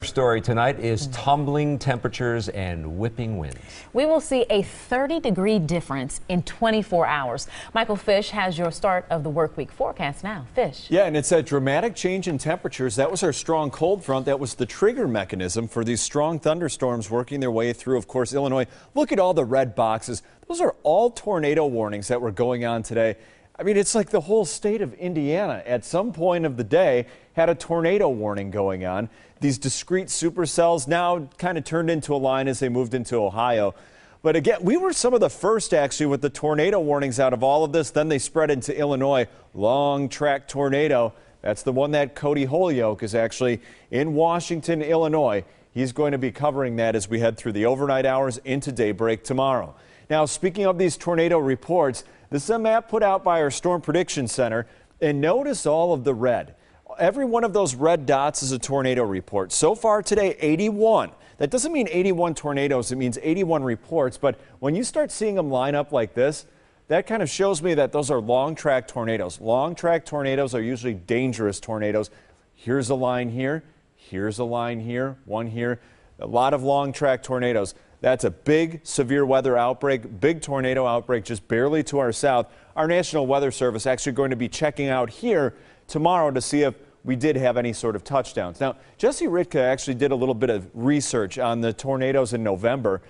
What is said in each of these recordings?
Story tonight is tumbling temperatures and whipping winds. We will see a 30-degree difference in 24 hours. Michael Fish has your start of the work week forecast now. Fish. Yeah, and it's a dramatic change in temperatures. That was our strong cold front. That was the trigger mechanism for these strong thunderstorms working their way through, of course, Illinois. Look at all the red boxes. Those are all tornado warnings that were going on today. I mean, it's like the whole state of Indiana at some point of the day had a tornado warning going on. These discrete supercells now kind of turned into a line as they moved into Ohio. But again, we were some of the first actually with the tornado warnings out of all of this. Then they spread into Illinois. Long track tornado. That's the one that Cody Holyoke is actually in Washington, Illinois. He's going to be covering that as we head through the overnight hours into daybreak tomorrow. Now, speaking of these tornado reports, this is a map put out by our Storm Prediction Center, and notice all of the red. Every one of those red dots is a tornado report. So far today, 81. That doesn't mean 81 tornadoes, it means 81 reports, but when you start seeing them line up like this, that kind of shows me that those are long track tornadoes. Long track tornadoes are usually dangerous tornadoes. Here's a line here, here's a line here, one here. A lot of long track tornadoes. That's a big severe weather outbreak, big tornado outbreak just barely to our south. Our National Weather Service actually going to be checking out here tomorrow to see if we did have any sort of touchdowns. Now, Jesse Ritka actually did a little bit of research on the tornadoes in November.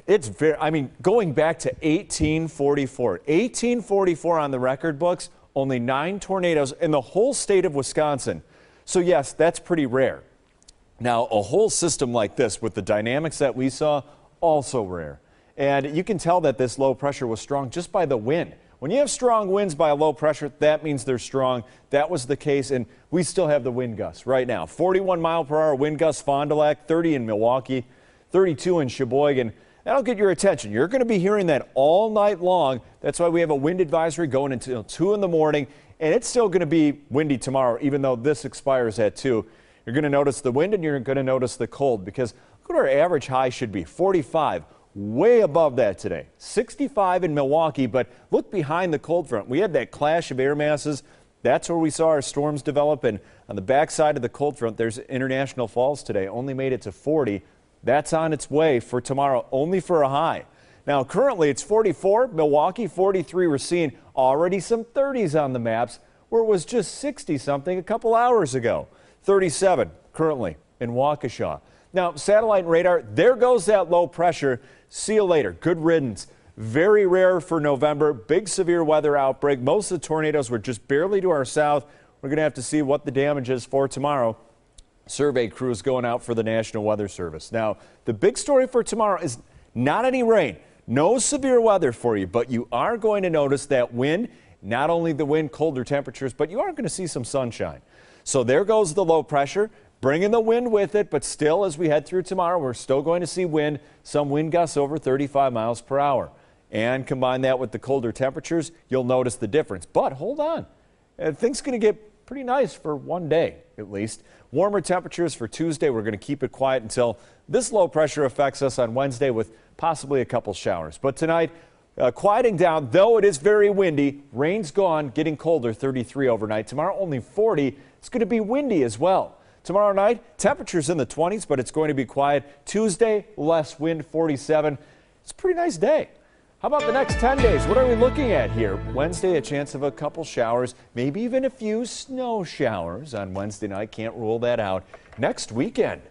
It's very, I mean, going back to 1844. 1844 on the record books, only 9 tornadoes in the whole state of Wisconsin. So yes, that's pretty rare. Now, a whole system like this with the dynamics that we saw, also rare. And you can tell that this low pressure was strong just by the wind. When you have strong winds by a low pressure, that means they're strong. That was the case, and we still have the wind gusts right now. 41-mile-per-hour wind gusts, Fond du Lac, 30 in Milwaukee, 32 in Sheboygan. That'll get your attention. You're going to be hearing that all night long. That's why we have a wind advisory going until 2 in the morning, and it's still going to be windy tomorrow, even though this expires at 2. You're going to notice the wind and you're going to notice the cold because look what our average high should be, 45, way above that today. 65 in Milwaukee, but look behind the cold front. We had that clash of air masses. That's where we saw our storms develop, and on the backside of the cold front, there's International Falls today. Only made it to 40. That's on its way for tomorrow, only for a high. Now, currently it's 44, Milwaukee 43. We're seeing already some 30s on the maps where it was just 60-something a couple hours ago. 37 currently in Waukesha. Now, satellite and radar, there goes that low pressure. See you later. Good riddance. Very rare for November. Big severe weather outbreak. Most of the tornadoes were just barely to our south. We're going to have to see what the damage is for tomorrow. Survey crews going out for the National Weather Service. Now, the big story for tomorrow is not any rain. No severe weather for you, but you are going to notice that wind. Not only the wind, colder temperatures, but you are going to see some sunshine. So there goes the low pressure, bringing the wind with it, but still as we head through tomorrow, we're still going to see wind, some wind gusts over 35 miles per hour. And combine that with the colder temperatures, you'll notice the difference. But hold on, things are going to get pretty nice for one day at least. Warmer temperatures for Tuesday. We're going to keep it quiet until this low pressure affects us on Wednesday with possibly a couple showers. But tonight, quieting down, though it is very windy. Rain's gone, getting colder, 33 overnight. Tomorrow only 40. It's going to be windy as well. Tomorrow night, temperatures in the 20s, but it's going to be quiet. Tuesday, less wind, 47. It's a pretty nice day. How about the next 10 days? What are we looking at here? Wednesday, a chance of a couple showers, maybe even a few snow showers on Wednesday night. Can't rule that out. Next weekend,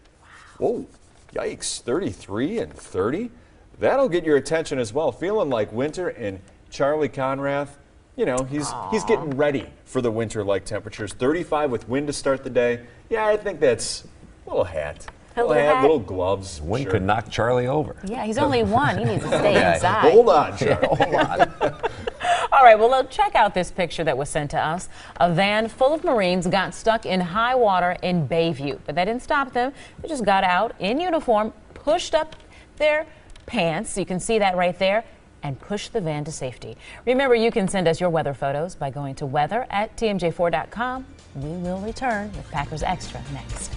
whoa, yikes, 33 and 30. That'll get your attention as well. Feeling like winter, and Charlie Conrath, you know, he's getting ready for the winter-like temperatures. 35 with wind to start the day. Yeah, I think that's a little hat. Little gloves. Wind could knock Charlie over. Yeah, he's only one. He needs to stay inside. Hold on, Charlie. Hold on. All right, well, check out this picture that was sent to us. A van full of Marines got stuck in high water in Bayview, but that didn't stop them. They just got out in uniform, pushed up their pants, you can see that right there, and push the van to safety. Remember, you can send us your weather photos by going to weather@tmj4.com. We will return with Packers Extra next.